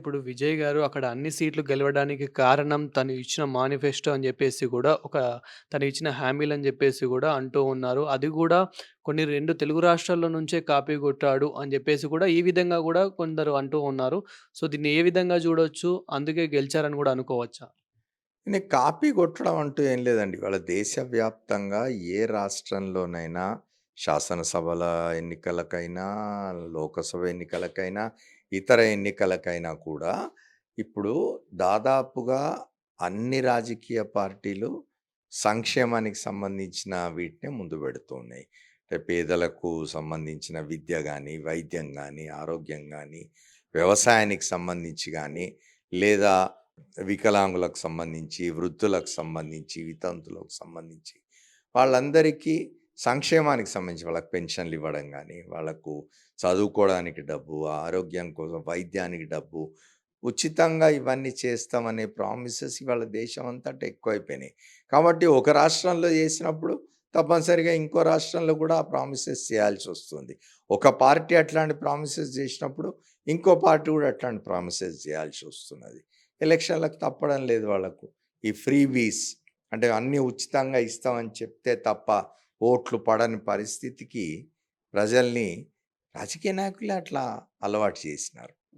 ఇప్పుడు విజయ్ గారు అక్కడ అన్ని సీట్లు గెలవడానికి కారణం తను ఇచ్చిన మేనిఫెస్టో అని జెప్పేసి గూడా తను ఇచ్చిన హామీలని జెప్పేసి గూడా అంటూ ఉన్నారు. అది గూడా కొన్ని 2 తెలుగు రాష్ట్రాల్లో నుంచే కాపీ కొట్టాడు అని జెప్పేసి గూడా ఈ విధంగా గూడా కొందరు అంటూ ఉన్నారు. సో, దీన్ని ఏ విధంగా జూడొచ్చు? అందుకే గెలిచారని గూడా అనుకోవచ్చా? కాపీ కొట్టడం అంటూ ఏం లేదండి. ఇవాళ దేశవ్యాప్తంగా ఏ రాష్ట్రంలోనైనా శాసనసభల ఎన్నికలకైనా, లోకసభ ఎన్నికలకైనా, ఇతర ఎన్నికలకైనా కూడా ఇప్పుడు దాదాపుగా అన్ని రాజకీయ పార్టీలు సంక్షేమానికి సంబంధించిన వీటినే ముందు పెడుతూ ఉన్నాయి. అంటే పేదలకు సంబంధించిన విద్య గానీ, వైద్యం గానీ, ఆరోగ్యం గానీ, వ్యవసాయానికి సంబంధించి గానీ, లేదా వికలాంగులకు సంబంధించి, వృద్ధులకు సంబంధించి, వితంతువులకు సంబంధించి వాళ్ళందరికీ సంక్షేమానికి సంబంధించి వాళ్ళకి పెన్షన్లు ఇవ్వడం గానీ, వాళ్ళకు చదువుకోవడానికి డబ్బు, ఆరోగ్యం కోసం వైద్యానికి డబ్బు, ఉచితంగా ఇవన్నీ చేస్తామనే ప్రామిసెస్ ఇవాళ దేశం అంతటా ఎక్కువైపోయినాయి. కాబట్టి ఒక రాష్ట్రంలో చేసినప్పుడు తప్పనిసరిగా ఇంకో రాష్ట్రంలో కూడా ఆ ప్రామిసెస్ చేయాల్సొస్తుంది. ఒక పార్టీ అట్లాంటి ప్రామిసెస్ చేసినప్పుడు ఇంకో పార్టీ కూడా అట్లాంటి ప్రామిసెస్ చేయాల్సొస్తున్నది. ఎలక్షన్‌లకు తప్పడం లేదు వాళ్ళకు. ఈ ఫ్రీబీస్ అంటే అన్నీ ఉచితంగా ఇస్తామని చెప్తే తప్ప ఓట్లు పడని పరిస్థితికి ప్రజల్ని రాజకీయ నాయకులే అట్లా అలవాటు చేసినారు.